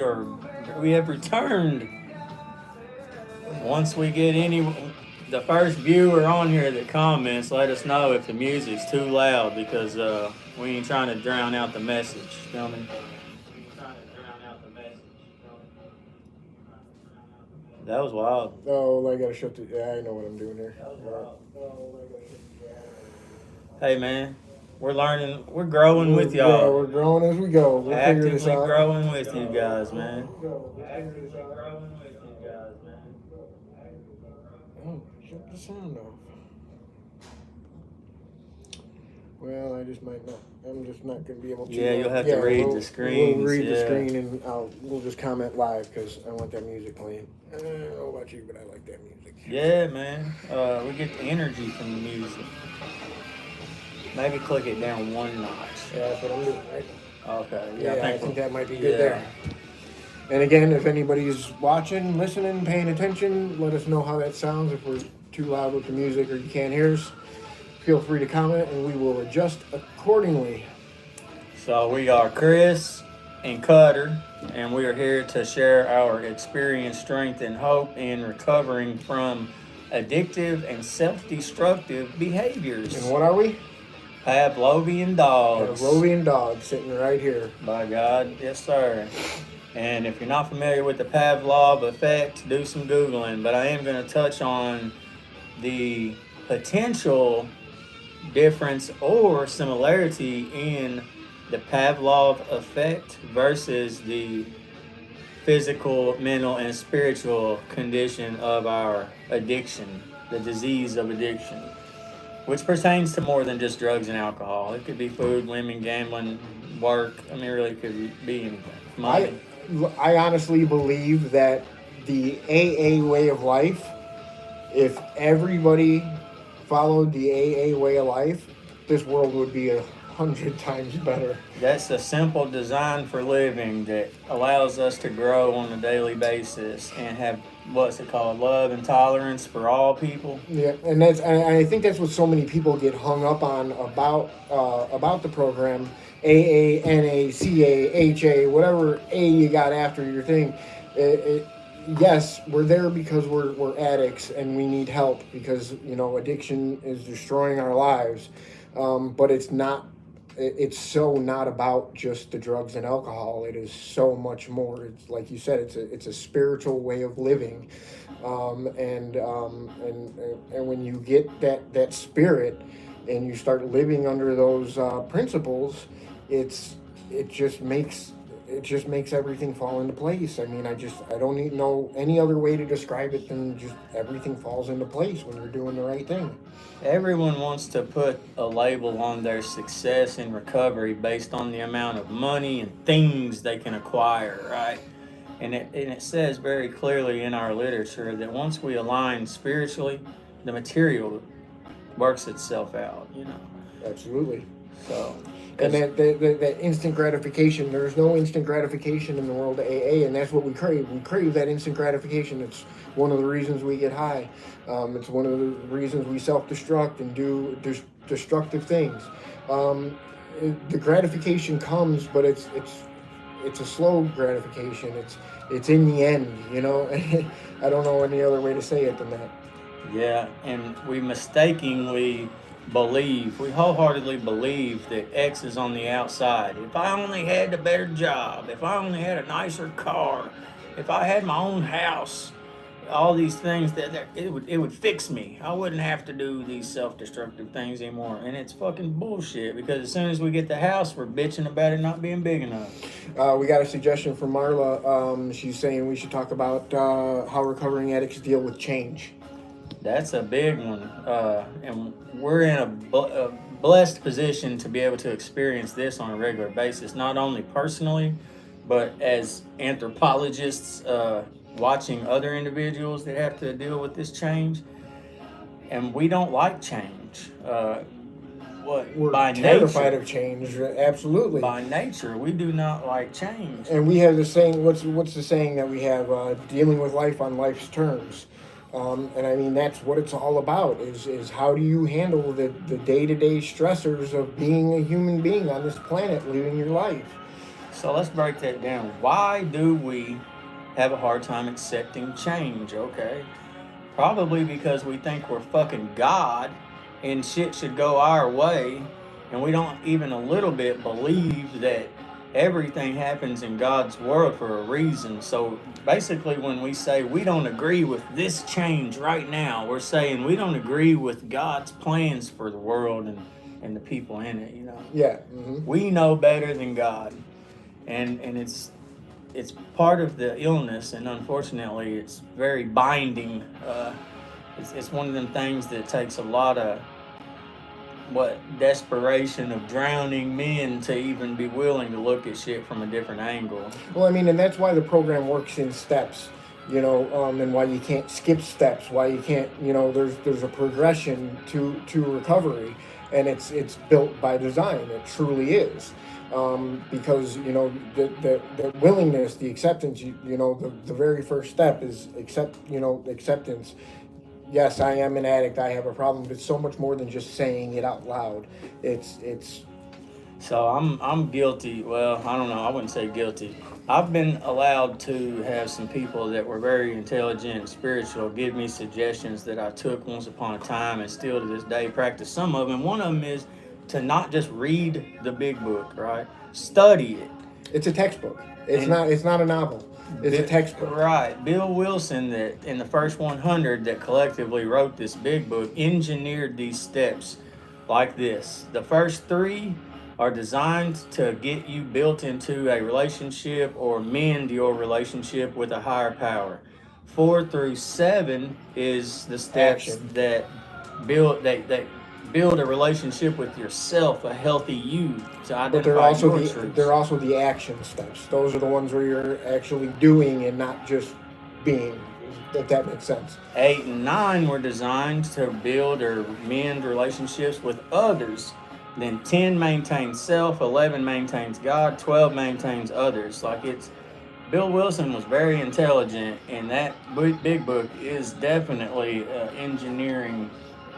or we have returned. Once we get the first viewer on here that comments, let us know if the music's too loud because we ain't trying to drown out the message. Feel me? That was wild. Oh, I gotta shut the. Yeah, I know what I'm doing here. Hey man, we're learning. We're growing with Yeah, y'all. we're growing as we go. We'll figure this Actively out. growing with you guys, man. Oh, shut the sound off. Well, I just might not. I'm just not going to be able to. Yeah, you'll have to read the screens. We'll read the yeah. screen and we'll just comment live because I want that music playing. I don't know about you, but I like that music. Yeah, man. We get the energy from the music. Maybe click it down one notch. Yeah, that's what I'm doing, right? Okay. Yeah, I think that might be good there. And again, if anybody's watching, listening, paying attention, let us know how that sounds. If we're too loud with the music or you can't hear us, feel free to comment and we will adjust accordingly. So we are Chris and Cutter, and we are here to share our experience, strength, and hope in recovering from addictive and self-destructive behaviors. And what are we? Pavlovian dogs. Pavlovian dogs sitting right here. By God, yes sir. And if you're not familiar with the Pavlov effect, do some Googling. But I am going to touch on the potential difference or similarity in the Pavlov effect versus the physical, mental, and spiritual condition of our addiction, the disease of addiction, which pertains to more than just drugs and alcohol. It could be food, women, gambling, work. I mean, it really could be anything. Money. I honestly believe that the AA way of life, if everybody followed the AA way of life, this world would be 100 times better. That's a simple design for living that allows us to grow on a daily basis and have what's it called, love and tolerance for all people. Yeah, and I think that's what so many people get hung up on about the program. AA, NA, CA, HA, whatever A you got after your thing. Yes, we're there because we're addicts and we need help because addiction is destroying our lives. But it's not. It's so not about just the drugs and alcohol. It is so much more. It's like you said. It's a spiritual way of living, and when you get that spirit, and you start living under those principles, it just makes everything fall into place. I mean, I don't know any other way to describe it than just everything falls into place when you're doing the right thing. Everyone wants to put a label on their success in recovery based on the amount of money and things they can acquire, right? And it says very clearly in our literature that once we align spiritually, the material works itself out, Absolutely. So, and that instant gratification, there's no instant gratification in the world of AA, and that's what we crave. We crave that instant gratification. It's one of the reasons we get high. It's one of the reasons we self-destruct and do destructive things. The gratification comes, but it's a slow gratification. It's in the end, I don't know any other way to say it than that. Yeah, and we wholeheartedly believe that X is on the outside. If I only had a better job, if I only had a nicer car, if I had my own house, all these things it would fix me. I wouldn't have to do these self-destructive things anymore. And it's fucking bullshit because as soon as we get the house, we're bitching about it not being big enough. We got a suggestion from Marla. She's saying we should talk about how recovering addicts deal with change. That's a big one, and we're in a blessed position to be able to experience this on a regular basis, not only personally, but as anthropologists watching other individuals that have to deal with this change. And we don't like change. We're by terrified nature, of change. Absolutely. By nature, we do not like change. And we have the saying. What's the saying that we have? Dealing with life on life's terms. And I mean, that's what it's all about, is how do you handle the day-to-day stressors of being a human being on this planet, living your life. So let's break that down. Why do we have a hard time accepting change? Okay. Probably because we think we're fucking God and shit should go our way, and we don't even a little bit believe that everything happens in God's world for a reason. So basically, when we say we don't agree with this change right now, we're saying we don't agree with God's plans for the world and the people in it, you know? Yeah. We know better than God. And it's part of the illness, and unfortunately, it's very binding. It's one of them things that takes a lot of desperation of drowning men to even be willing to look at shit from a different angle. Well, I mean, and that's why the program works in steps, you know, and why you can't skip steps, why you can't, you know, there's a progression to recovery, and it's built by design. It truly is. Because you know the willingness, the acceptance, you know, the very first step is acceptance. Yes, I am an addict. I have a problem. But it's so much more than just saying it out loud. It's. So I'm guilty. Well, I don't know. I wouldn't say guilty. I've been allowed to have some people that were very intelligent and spiritual give me suggestions that I took once upon a time and still to this day practice some of them. One of them is to not just read the big book, right? Study it. It's a textbook. It's not a novel. It's a textbook. Right. Bill Wilson, that in the first 100 that collectively wrote this big book, engineered these steps like this. The first 3 are designed to get you built into a relationship or mend your relationship with a higher power. 4 through 7 is the steps Action. that build a relationship with yourself, a healthy you, to identify But they're truths. also the action steps. Those are the ones where you're actually doing and not just being. If that makes sense. 8 and 9 were designed to build or mend relationships with others. Then 10 maintains self, 11 maintains God, 12 maintains others. Like it's Bill Wilson was very intelligent, and that big book is definitely engineering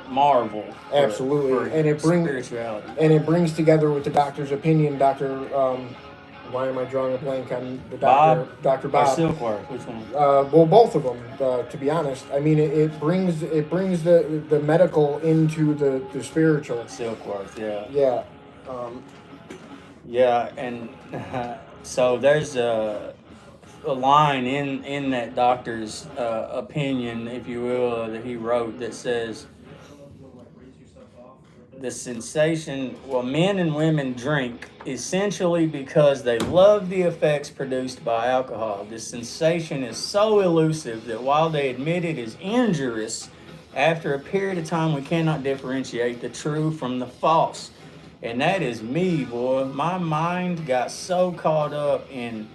marvel. Absolutely, for and spirituality. it brings together with the doctor's opinion. Why am I drawing a blank on the Bob, Doctor or Bob? Silkworth, which one? Well, both of them. To be honest, I mean, it brings the medical into the spiritual. Silkworth, yeah. Yeah. Yeah, and so there's a line in that doctor's opinion, if you will, that he wrote that says the sensation, well, men and women drink essentially because they love the effects produced by alcohol. This sensation is so elusive that while they admit it is injurious, after a period of time we cannot differentiate the true from the false. And that is me, boy. My mind got so caught up in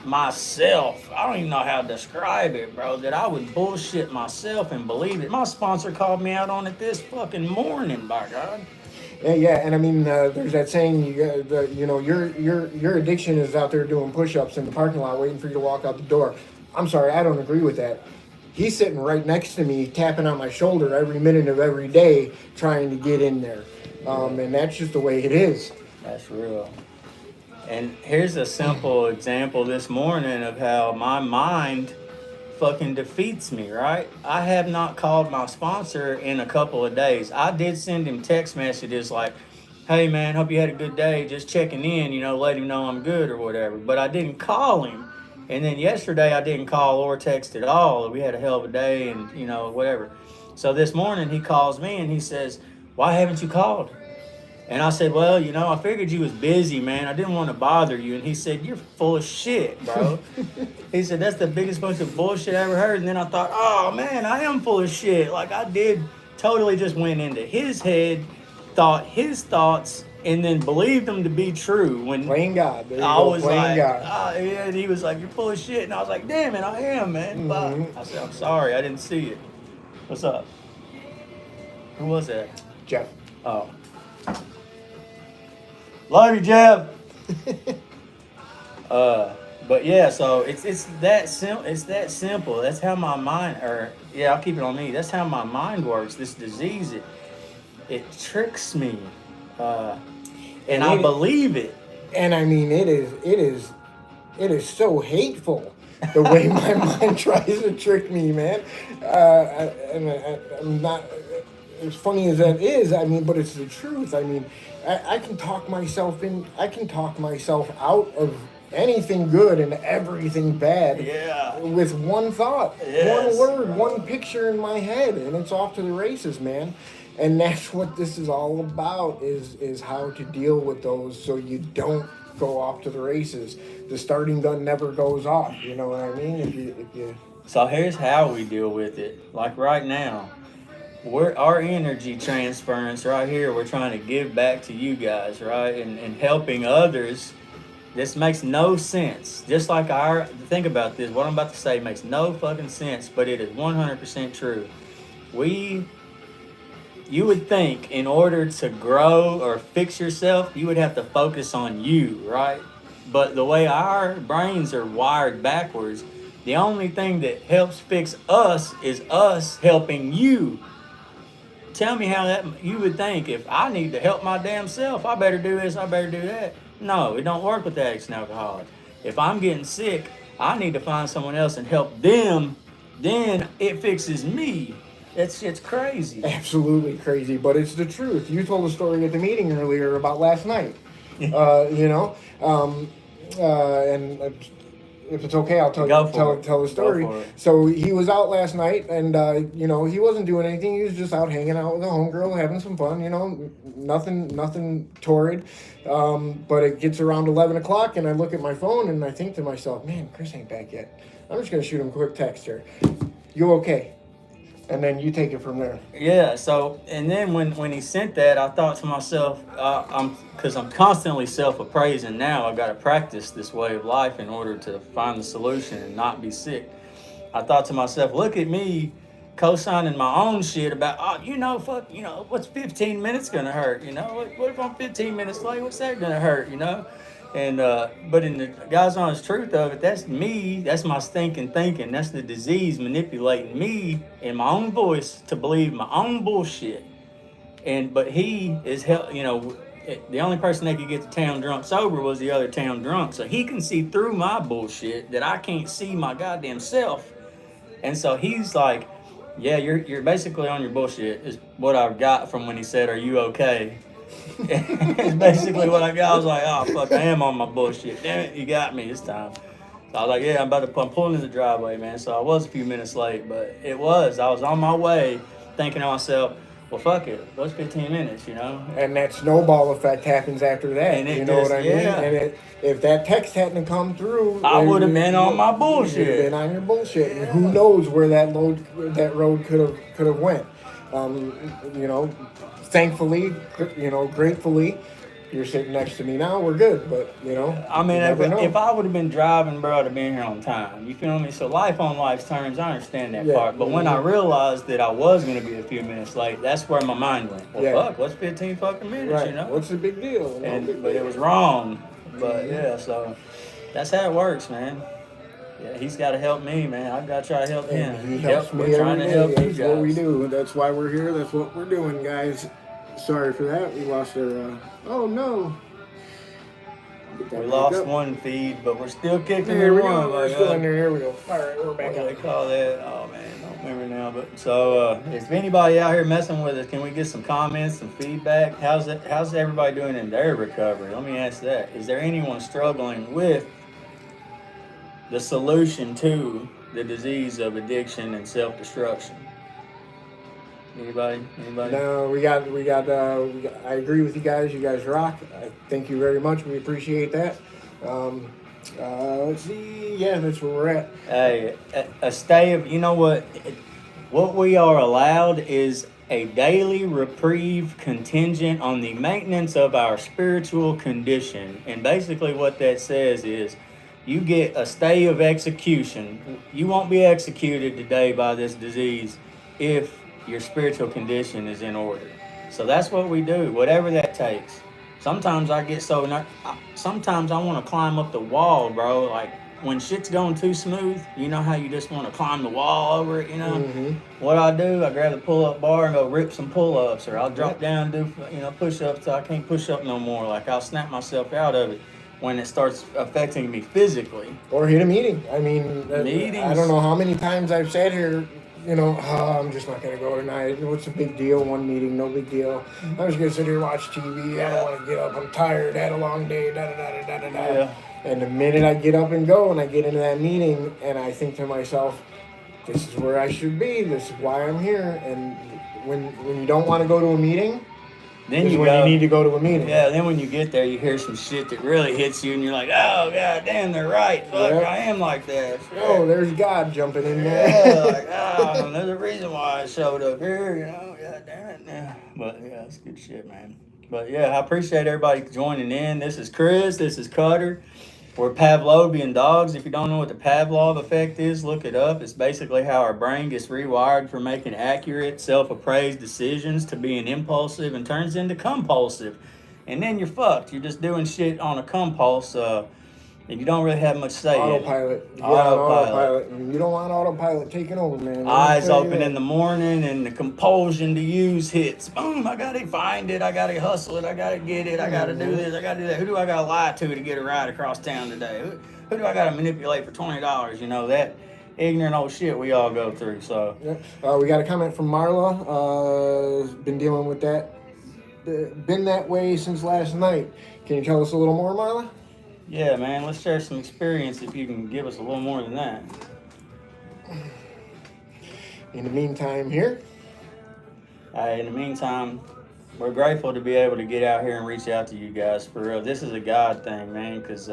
myself. I don't even know how to describe it, bro, that I would bullshit myself and believe it. My sponsor called me out on it this fucking morning, by God. Yeah, and I mean, there's that saying, your addiction is out there doing push-ups in the parking lot, waiting for you to walk out the door. I'm sorry, I don't agree with that. He's sitting right next to me, tapping on my shoulder every minute of every day, trying to get in there, and that's just the way it is. That's real. And here's a simple example this morning of how my mind fucking defeats me, right? I have not called my sponsor in a couple of days. I did send him text messages like, hey man, hope you had a good day, just checking in, let him know I'm good or whatever. But I didn't call him. And then yesterday I didn't call or text at all. We had a hell of a day and, whatever. So this morning he calls me and he says, why haven't you called? And I said, well, I figured you was busy, man. I didn't want to bother you. And he said, you're full of shit, bro. He said, that's the biggest bunch of bullshit I ever heard. And then I thought, oh, man, I am full of shit. Like, I did totally just went into his head, thought his thoughts, and then believed them to be true. When Playing God. There you I go, was playing like, God. yeah, and he was like, you're full of shit. And I was like, damn it, I am, man. Mm-hmm. I said, I'm sorry, I didn't see it. What's up? Who was that? Jeff. Oh. Love you, Jeff. But yeah, so it's that simple. It's that simple. That's how my mind, I'll keep it on me. That's how my mind works. This disease, it tricks me, and I believe it. And I mean, it is so hateful the way my mind tries to trick me, man. I'm not as funny as that is. I mean, but it's the truth. I mean, I can talk myself in. I can talk myself out of anything good and everything bad. Yeah. With one thought, Yes, one word, bro. one picture in my head, and it's off to the races, man. And that's what this is all about: is how to deal with those so you don't go off to the races. The starting gun never goes off. You know what I mean? If you So here's how we deal with it. Like right now, our energy transference right here, we're trying to give back to you guys, right? And helping others. This makes no sense. Just like think about this. What I'm about to say makes no fucking sense, but it is 100% true. You would think in order to grow or fix yourself, you would have to focus on you, right? But the way our brains are wired backwards, the only thing that helps fix us is us helping you. Tell me how that you would think if I need to help my damn self, I better do this, I better do that. No, it don't work with addicts and alcoholics. If I'm getting sick, I need to find someone else and help them. Then it fixes me. That shit's crazy. absolutely crazy, but it's the truth. You told a story at the meeting earlier about last night. You know, and if it's okay, I'll tell the story. So he was out last night, and you know, he wasn't doing anything. He was just out hanging out with a homegirl, having some fun. You know, nothing torrid. But it gets around 11 o'clock, and I look at my phone, and I think to myself, man, Chris ain't back yet. I'm just gonna shoot him a quick text here. You okay? And then you take it from there. Yeah. So, and then when he sent that, I thought to myself, because I'm constantly self-appraising now. I got to practice this way of life in order to find the solution and not be sick. I thought to myself, look at me co-signing my own shit about, fuck, what's 15 minutes gonna hurt? What if I'm 15 minutes late? What's that gonna hurt? And but in the God's honest truth of it, that's me. That's my stinking thinking. That's the disease manipulating me in my own voice to believe my own bullshit. But he is the only person that could get the town drunk sober was the other town drunk. So he can see through my bullshit that I can't see my goddamn self. And so he's like, yeah, you're basically on your bullshit is what I've got from when he said, are you okay? It's basically what I got. I was like, oh, fuck, I am on my bullshit. Damn it, you got me this time. So I was like, yeah, I'm pulling in the driveway, man. So I was a few minutes late, but I was on my way thinking to myself, well, fuck it. What's 15 minutes, And that snowball effect happens after that. And you know what I mean? And if that text hadn't come through, I would have been on my bullshit. You'd have been on your bullshit. Yeah. And who knows where that road could have went. Thankfully, gratefully, you're sitting next to me now. We're good, but I mean, if I would have been driving, bro, I'd have been here on time. You feel me? So life on life's terms, I understand that part. But when I realized that I was going to be a few minutes late, that's where my mind went. Well, fuck, what's 15 fucking minutes? Right. What's the big deal? But it was wrong. But yeah, so that's how it works, man. Yeah, he's got to help me, man. I've got to try to help him. He helps me We're trying to help you guys. That's what we do. That's why we're here. That's what we're doing, guys. Sorry for that. We lost our. Oh no. We lost one feed, but we're still kicking. Here we go. We're still in there. Here we go. All right, we're back. What do they call that? Oh man, I don't remember now. But so, if anybody out here messing with us, can we get some comments, some feedback? How's everybody doing in their recovery? Let me ask that. Is there anyone struggling with the solution to the disease of addiction and self-destruction? Anybody? No, we got. I agree with you guys. You guys rock. Thank you very much. We appreciate that. Let's see. Yeah, that's where we're at. Hey, a stay of, what we are allowed is a daily reprieve contingent on the maintenance of our spiritual condition. And basically what that says is you get a stay of execution. You won't be executed today by this disease if your spiritual condition is in order. So that's what we do, whatever that takes. Sometimes I get sometimes I want to climb up the wall, bro. Like when shit's going too smooth, you know how you just want to climb the wall over it, Mm-hmm. What I do, I grab the pull-up bar and go rip some pull-ups, or I'll drop down and do, push-ups till I can't push up no more. Like I'll snap myself out of it. when it starts affecting me physically. Or hit a meeting. I mean, Meetings. I don't know how many times I've sat here, I'm just not going to go tonight. What's the big deal? One meeting, no big deal. I'm just going to sit here and watch TV. I don't want to get up. I'm tired. I had a long day. Da da da da da da. Yeah. And the minute I get up and go and I get into that meeting and I think to myself, this is where I should be. This is why I'm here. And when you don't want to go to a meeting, then you need to go to a meeting. Yeah, then when you get there, you hear some shit that really hits you, and you're like, oh, god damn, they're right. Fuck, Yep. I am like that. Shit. Oh, there's God jumping in there. Yeah, like, oh, there's a reason why I showed up here, god damn it. Yeah. But, yeah, it's good shit, man. But, yeah, I appreciate everybody joining in. This is Chris. This is Cutter. We're Pavlovian dogs. If you don't know what the Pavlov effect is, look it up. It's basically how our brain gets rewired from making accurate, self-appraised decisions to being impulsive and turns into compulsive. And then you're fucked. You're just doing shit on a compulse, and you don't really have much say Autopilot. in it. Autopilot. And you don't want autopilot taking over, man. Eyes open in the morning and the compulsion to use hits. Boom, I gotta find it, I gotta hustle it, I gotta get it, I gotta do this, I gotta do that. Who do I gotta lie to get a ride across town today? Who do I gotta manipulate for $20? That ignorant old shit we all go through. So we got a comment from Marla. Been dealing with that. Been that way since last night. Can you tell us a little more, Marla? Yeah, man, let's share some experience if you can give us a little more than that. In the meantime, here. In the meantime, we're grateful to be able to get out here and reach out to you guys. For real, this is a God thing, man, because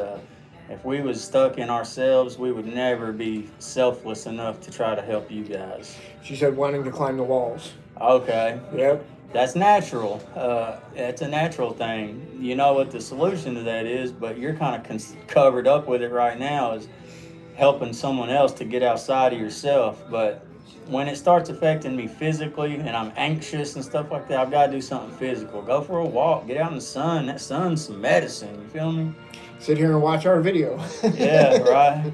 if we was stuck in ourselves, we would never be selfless enough to try to help you guys. She said wanting to climb the walls. Okay. Yep. That's natural. It's a natural thing. You know what the solution to that is, but you're kind of covered up with it right now is helping someone else to get outside of yourself. But when it starts affecting me physically and I'm anxious and stuff like that, I've got to do something physical. Go for a walk. Get out in the sun. That sun's some medicine. You feel me? Sit here and watch our video. Yeah, right.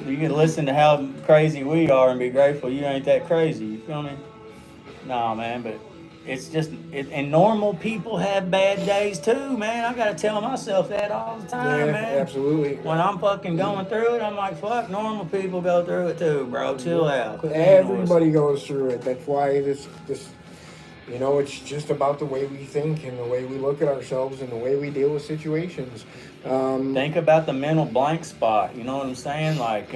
You can listen to how crazy we are and be grateful you ain't that crazy. You feel me? Nah, man, but it's just, and normal people have bad days too, man. I gotta tell myself that all the time, man. Absolutely. When I'm fucking going through it, I'm like, fuck, normal people go through it too, bro. Chill out. Everybody goes through it. That's why this, it's just about the way we think and the way we look at ourselves and the way we deal with situations. Think about the mental blank spot. You know what I'm saying? Like,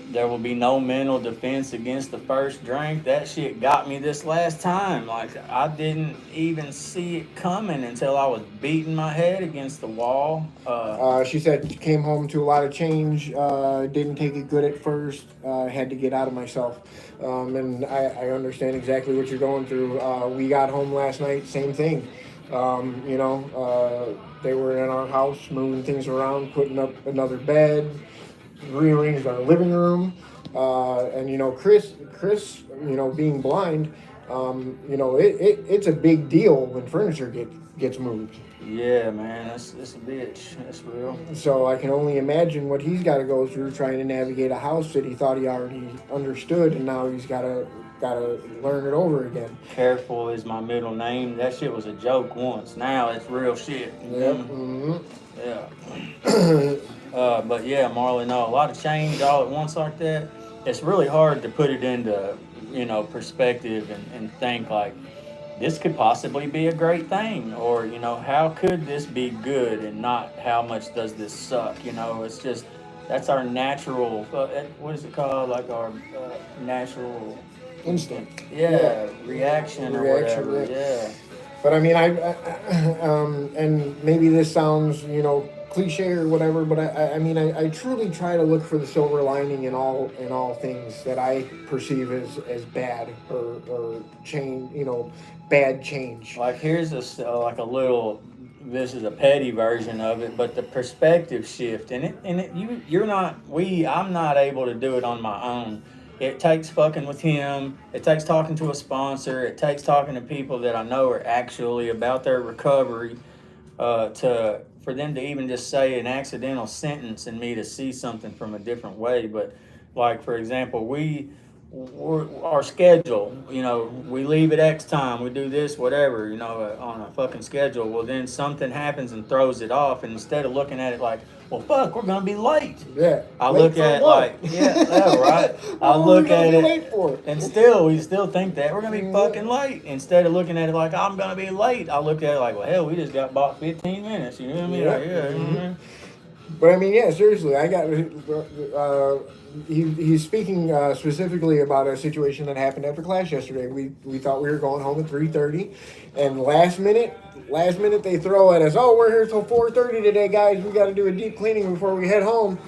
there will be no mental defense against the first drink. That shit got me this last time. Like, I didn't even see it coming until I was beating my head against the wall. She said she came home to a lot of change, didn't take it good at first, had to get out of myself. And I understand exactly what you're going through. We got home last night, same thing. They were in our house, moving things around, putting up another bed, rearranged our living room, and Chris, being blind, it's a big deal when furniture gets moved. Yeah, man, it's a bitch. That's real. So I can only imagine what he's got to go through trying to navigate a house that he thought he already understood, and now he's got to learn it over again. Careful is my middle name. That shit was a joke once. Now it's real shit. Yep. Yeah. But yeah, Marley, no, a lot of change all at once like that. It's really hard to put it into, perspective and think like, this could possibly be a great thing, or, how could this be good and not how much does this suck? It's just, that's our natural, what is it called? Like our natural instinct. Yeah, reaction or whatever. Yeah. But I mean, and maybe this sounds, cliche or whatever, but I truly try to look for the silver lining in all things that I perceive as bad or change, bad change. Like here's a little. This is a petty version of it, but the perspective shift I'm not able to do it on my own. It takes fucking with him. It takes talking to a sponsor. It takes talking to people that I know are actually about their recovery, for them to even just say an accidental sentence and me to see something from a different way. But like, for example, we our schedule, you know, we leave at X time, we do this, whatever, you know, on a fucking schedule. Well, then something happens and throws it off, and instead of looking at it like, well, fuck, we're gonna be late. Yeah. I Late look for at it what? like, yeah, right. I What were we look gonna at be it, late for? and we still think that we're gonna be fucking late. Instead of looking at it like I'm gonna be late, I look at it like, well, hell, we just got bought 15 minutes. You know what I mean? Yeah. Like, yeah. Mm-hmm. But I mean, yeah, seriously, I got. He's speaking specifically about a situation that happened after class yesterday. We thought we were going home at 3:30, and last minute they throw at us. Oh, we're here till 4:30 today, guys. We got to do a deep cleaning before we head home.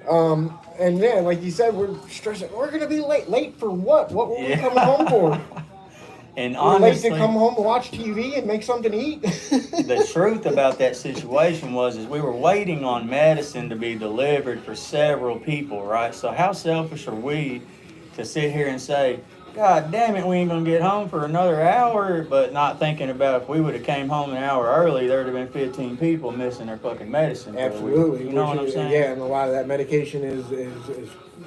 And yeah, like you said, we're stressing. We're gonna be late. Late for what? What were we coming home for? And we're honestly, late to come home and watch TV and make something to eat. the truth about that situation is we were waiting on medicine to be delivered for several people, right? So how selfish are we to sit here and say, God damn it, we ain't gonna get home for another hour, but not thinking about if we would have came home an hour early, there'd have been 15 people missing their fucking medicine. Absolutely. You know what I'm saying? Yeah, and a lot of that medication is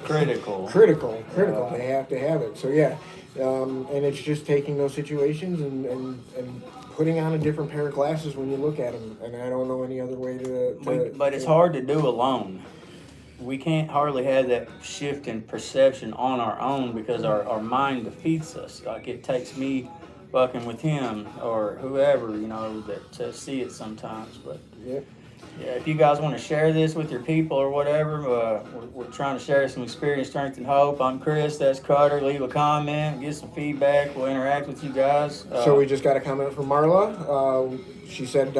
critical. Critical. They have to have it. So yeah, and it's just taking those situations and putting on a different pair of glasses when you look at them. And I don't know any other way But it's hard to do alone. We can't hardly have that shift in perception on our own because our mind defeats us. Like it takes me fucking with him or whoever, you know, to see it sometimes. But yeah, if you guys want to share this with your people or whatever, we're trying to share some experience, strength, and hope. I'm Chris. That's Carter. Leave a comment, get some feedback. We'll interact with you guys. So we just got a comment from Marla. She said,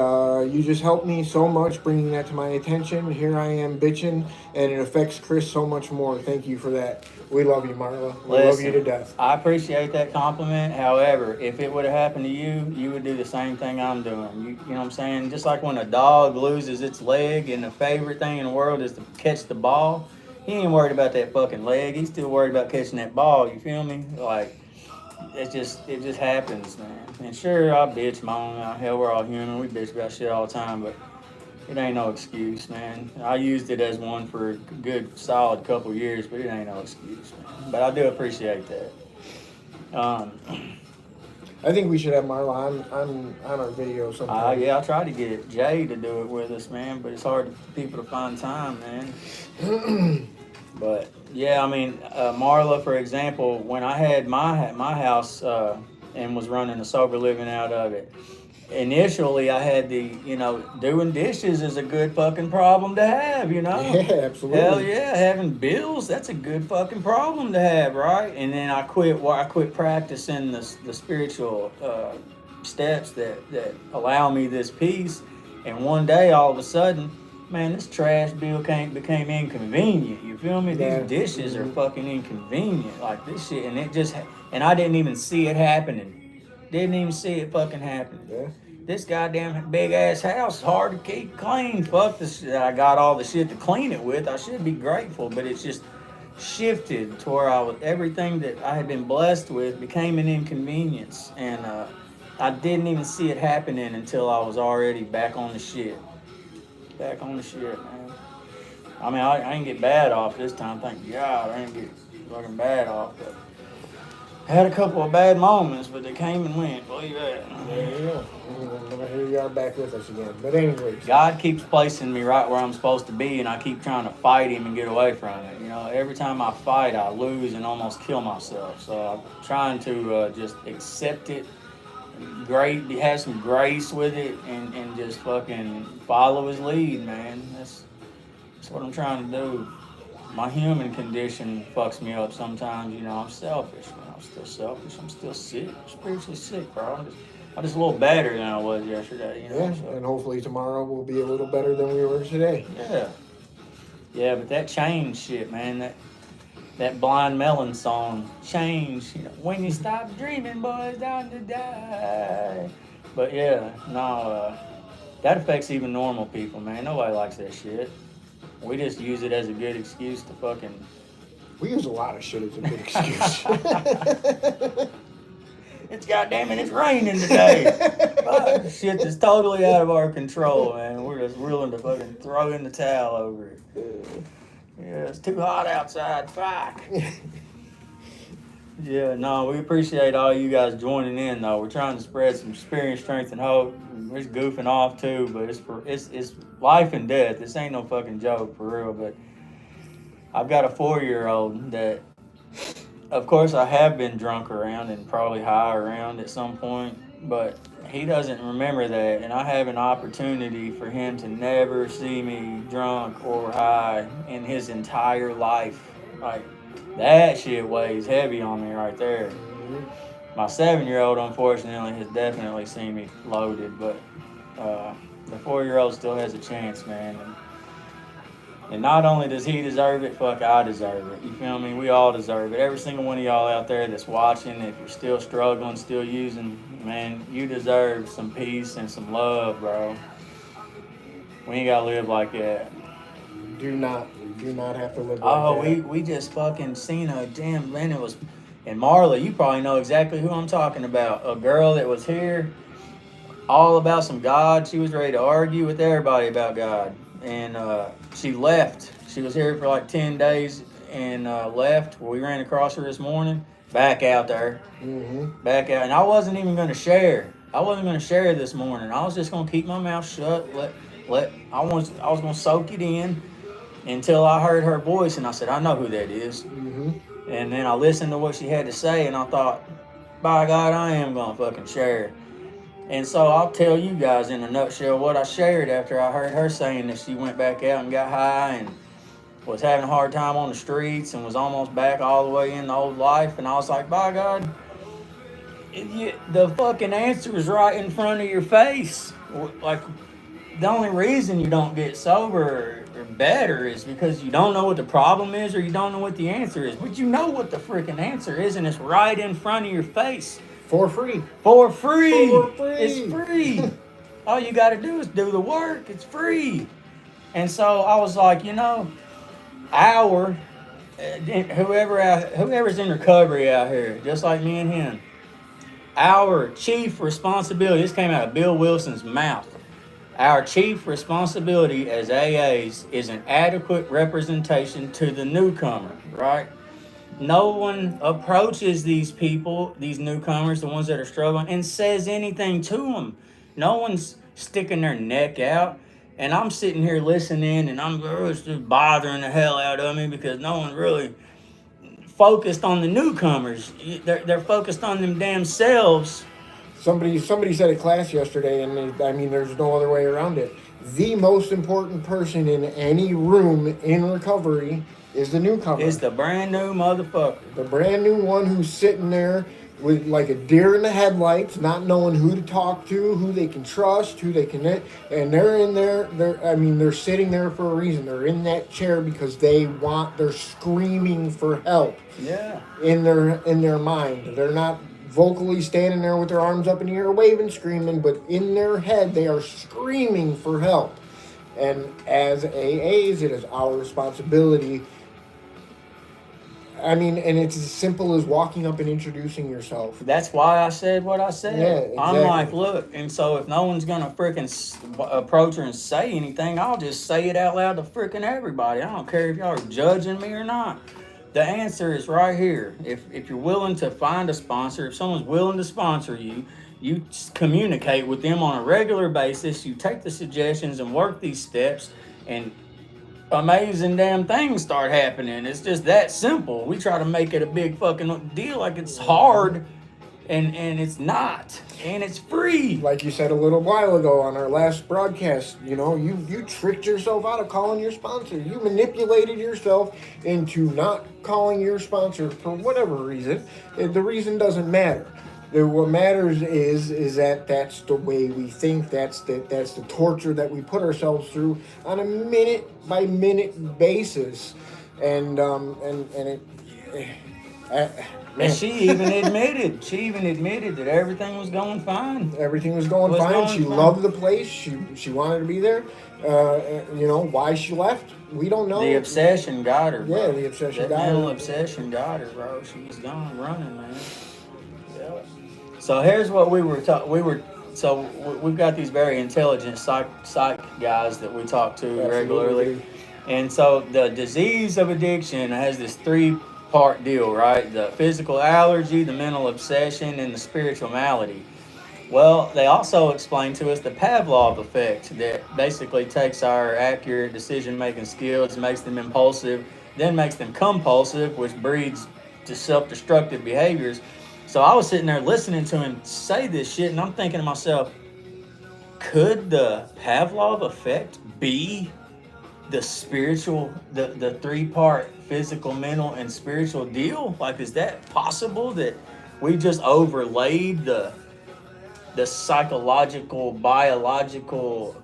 you just helped me so much bringing that to my attention. Here I am bitching, and it affects Chris so much more. Thank you for that. We love you, Marla. We love you to death. I appreciate that compliment. However, if it would have happened to you, you would do the same thing I'm doing. You know what I'm saying? Just like when a dog loses its leg and the favorite thing in the world is to catch the ball, he ain't worried about that fucking leg. He's still worried about catching that ball. You feel me? Like, it just happens, man. And sure, I bitch, moan. Hell, we're all human. We bitch about shit all the time, but it ain't no excuse, man. I used it as one for a good, solid couple years, but it ain't no excuse, man. But I do appreciate that. I think we should have Marla on our video sometime. Yeah, I tried to get Jay to do it with us, man, but it's hard for people to find time, man. But yeah, I mean, Marla, for example, when I had my house and was running a sober living out of it, initially I had doing dishes is a good fucking problem to have, you know? Yeah, absolutely. Hell yeah, having bills, that's a good fucking problem to have, right? And then I quit practicing the spiritual steps that allow me this peace. And one day, all of a sudden, man, this trash bill became inconvenient. You feel me? Yeah. These dishes are fucking inconvenient. Like this shit, and I didn't even see it happening. Didn't even see it fucking happening. Yeah. This goddamn big ass house is hard to keep clean. Fuck this. I got all the shit to clean it with. I should be grateful, but it's just shifted to where everything that I had been blessed with became an inconvenience, and I didn't even see it happening until I was already back on the shit. Back on the shit, man. I mean, I ain't get bad off this time, thank God. I ain't get fucking bad off, but I had a couple of bad moments, but they came and went. Believe that. There you go. Here you are back with us again. But anyways. God keeps placing me right where I'm supposed to be, and I keep trying to fight him and get away from it. You know, every time I fight, I lose and almost kill myself. So I'm trying to just accept it, have some grace with it, and just fucking follow his lead, man. That's what I'm trying to do. My human condition fucks me up sometimes. You know, I'm selfish, man. I'm still selfish. I'm still sick. I'm spiritually sick, bro. I'm just a little better than I was yesterday. You know? Yeah, so. And hopefully tomorrow we'll be a little better than we were today. Yeah, but that change shit, man. That Blind Melon song, change. You know, when you stop dreaming, boys, down to die. But yeah, no, that affects even normal people, man. Nobody likes that shit. We just use it as a good excuse to fucking... We use a lot of shit as a good excuse. It's it's raining today. Shit is totally out of our control, man. We're just willing to fucking throw in the towel over it. Yeah, it's too hot outside. Fuck. Yeah, no, we appreciate all you guys joining in. Though we're trying to spread some experience, strength, and hope. We're just goofing off too, but it's life and death. This ain't no fucking joke for real. But I've got a 4-year-old that, of course, I have been drunk around and probably high around at some point, but he doesn't remember that, and I have an opportunity for him to never see me drunk or high in his entire life. Like that shit weighs heavy on me right there. My 7-year-old, unfortunately, has definitely seen me loaded, but the 4-year-old still has a chance, man. And not only does he deserve it, fuck, I deserve it. You feel me? We all deserve it. Every single one of y'all out there that's watching, if you're still struggling, still using, man, you deserve some peace and some love, bro. We ain't gotta live like that. Do not have to live like Oh, that. we just fucking seen a damn, man, it was, and Marla, you probably know exactly who I'm talking about. A girl that was here all about some God. She was ready to argue with everybody about God. And she left. She was here for like 10 days and left. We ran across her this morning. Back out there. Back out. And I wasn't even going to share. I wasn't going to share this morning. I was just going to keep my mouth shut. I was going to soak it in until I heard her voice. And I said, I know who that is. And then I listened to what she had to say. And I thought, by God, I am going to fucking share. And so I'll tell you guys in a nutshell what I shared after I heard her saying that she went back out and got high and was having a hard time on the streets and was almost back all the way in the old life. And I was like, by God, the fucking answer is right in front of your face. Like, the only reason you don't get sober or better is because you don't know what the problem is or you don't know what the answer is. But you know what the freaking answer is, and it's right in front of your face. For free. For free. For free. It's free. All you got to do is do the work. It's free. And so I was like, whoever's in recovery out here, just like me and him, our chief responsibility, this came out of Bill Wilson's mouth, our chief responsibility as AAs is an adequate representation to the newcomer, right? No one approaches these people, these newcomers, the ones that are struggling, and says anything to them. No one's sticking their neck out. And I'm sitting here listening, and it's just bothering the hell out of me because no one really focused on the newcomers. They're focused on them damn selves. Somebody said at class yesterday, and there's no other way around it. The most important person in any room in recovery is the newcomer. It's the brand new motherfucker. The brand new one who's sitting there with like a deer in the headlights, not knowing who to talk to, who they can trust, who they can, and they're in there. They're sitting there for a reason. They're in that chair because they're screaming for help. Yeah. In their mind, they're not vocally standing there with their arms up in the air, waving, screaming, but in their head they are screaming for help. And as AAs, it is our responsibility. And it's as simple as walking up and introducing yourself. That's why I said what I said. Yeah, exactly. I'm like, look, and so if no one's gonna freaking approach her and say anything, I'll just say it out loud to freaking everybody. I don't care if y'all are judging me or not. The answer is right here. If you're willing to find a sponsor, if someone's willing to sponsor you, you communicate with them on a regular basis. You take the suggestions and work these steps, and amazing damn things start happening. It's just that simple. We try to make it a big fucking deal like it's hard, and it's not, and it's free. Like you said a little while ago on our last broadcast, you tricked yourself out of calling your sponsor. You manipulated yourself into not calling your sponsor for whatever reason. The reason doesn't matter. What matters is that that's the way we think. That's the torture that we put ourselves through on a minute by minute basis, and she even admitted that everything was going fine. Everything was going fine. She loved the place. She wanted to be there. Why she left, we don't know. The obsession got her, bro. Yeah, the obsession got her. That mental obsession got her, bro. She was gone running, man. Yeah. So here's what we were So we've got these very intelligent psych guys that we talk to regularly. And so the disease of addiction has this part deal, right? The physical allergy, the mental obsession, and the spiritual malady. Well, they also explain to us the Pavlov effect that basically takes our accurate decision making skills, makes them impulsive, then makes them compulsive, which breeds to self destructive behaviors. So I was sitting there listening to him say this shit, and I'm thinking to myself, could the Pavlov effect be the three-part physical, mental, and spiritual deal? Like, is that possible that we just overlaid the psychological, biological,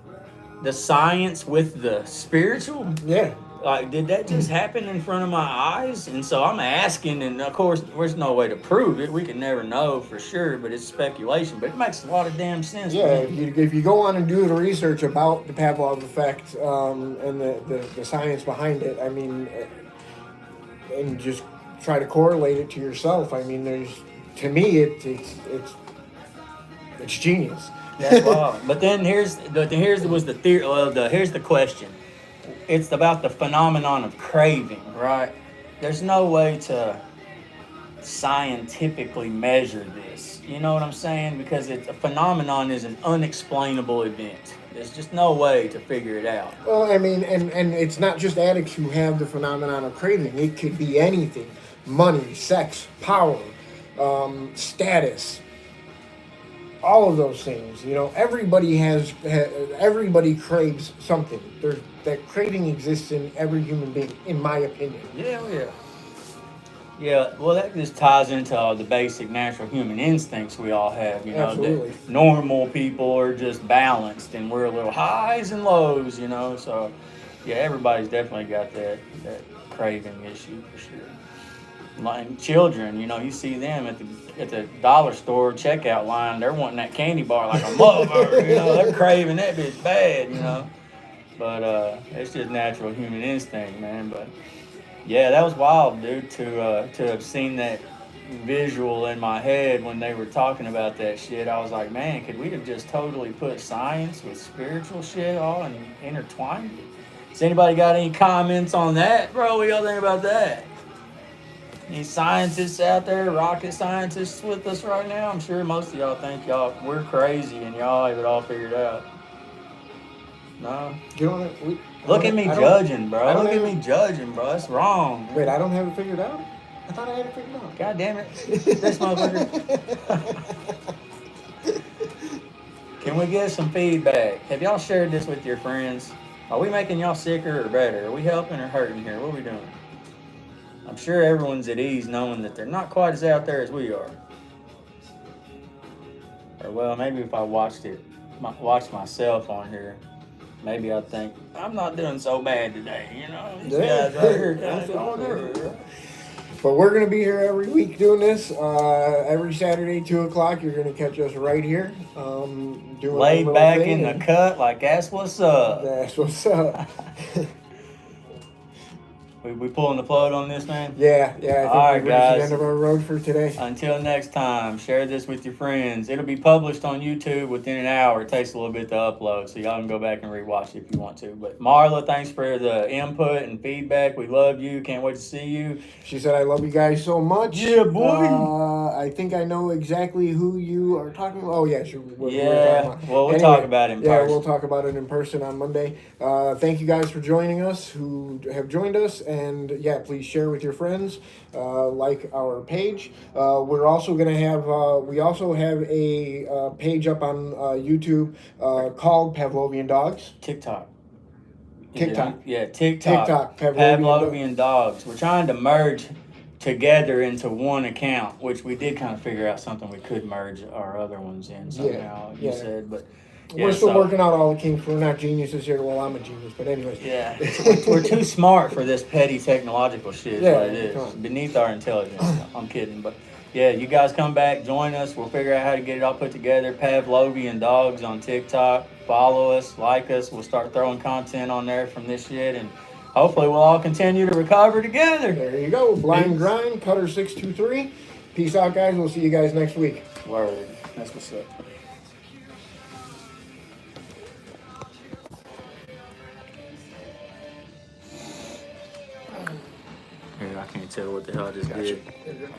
the science with the spiritual? Yeah. Like, did that just happen in front of my eyes? And so I'm asking, and of course, there's no way to prove it. We can never know for sure, but it's speculation. But it makes a lot of damn sense. Yeah, To me. if you go on and do the research about the Pavlov effect and the science behind it, I mean, and just try to correlate it to yourself. I mean, to me, it's genius. That's wild. But then here's the theory. Well, here's the question. It's about the phenomenon of craving, right? There's no way to scientifically measure this. You know what I'm saying? Because a phenomenon is an unexplainable event. There's just no way to figure it out. Well, I mean, and it's not just addicts who have the phenomenon of craving. It could be anything: money, sex, power, status, all of those things. You know, everybody craves something. That craving exists in every human being, in my opinion. Yeah, yeah. Yeah, well, that just ties into the basic natural human instincts we all have. You know, Absolutely. that normal people are just balanced, and we're a little highs and lows. You know, so yeah, everybody's definitely got that craving issue for sure. Like children, you know, you see them at the dollar store checkout line. They're wanting that candy bar like a mother. You know, they're craving that bitch bad. You know, but it's just natural human instinct, man. But yeah, that was wild, dude. To have seen that visual in my head when they were talking about that shit, I was like, man, could we have just totally put science with spiritual shit all and intertwined it? Has anybody got any comments on that, bro? What y'all think about that? Any scientists out there, rocket scientists with us right now? I'm sure most of y'all think we're crazy and y'all have it all figured out. No? You know, Look at me judging, bro. Look at me judging, bro. That's wrong. Wait, I don't have it figured out? I thought I had it figured out. God damn it. This motherfucker. Can we get some feedback? Have y'all shared this with your friends? Are we making y'all sicker or better? Are we helping or hurting here? What are we doing? I'm sure everyone's at ease knowing that they're not quite as out there as we are. Or well, maybe if I watched myself on here, maybe I'd think, I'm not doing so bad today, you know? These guys right here kind of going over. But we're going to be here every week doing this. Every Saturday, 2 o'clock, you're going to catch us right here. Doing laid back in the cut like that's what's up. That's what's up. We pulling the plug on this, man? Yeah. I think all right, we're guys. at the end of our road for today. Until next time, share this with your friends. It'll be published on YouTube within an hour. It takes a little bit to upload, so y'all can go back and rewatch it if you want to. But Marla, thanks for the input and feedback. We love you. Can't wait to see you. She said, I love you guys so much. Yeah, boy. I think I know exactly who you are talking about. Oh, yeah, sure. We'll talk about it in person. Yeah, we'll talk about it in person on Monday. Thank you guys for joining us, who have joined us. And yeah, please share with your friends, like our page. We're also going to have, we also have a page up on YouTube called Pavlovian Dogs. TikTok. Yeah, TikTok. Pavlovian Dogs. We're trying to merge together into one account, which we did kind of figure out something we could merge our other ones in somehow, you said, but yeah, we're still working out all the kinks. We're not geniuses here. Well, I'm a genius, but anyways. Yeah, we're too smart for this petty technological shit. Yeah, what it is. Beneath our intelligence. I'm kidding, but yeah, you guys come back, join us. We'll figure out how to get it all put together. Pavlovian Dogs on TikTok. Follow us, like us. We'll start throwing content on there from this shit, and hopefully we'll all continue to recover together. There you go. Blind Grind, Cutter 623. Peace out, guys. We'll see you guys next week. Word. That's what's up. Here, I can't tell what the hell I just Gotcha. did. You're good.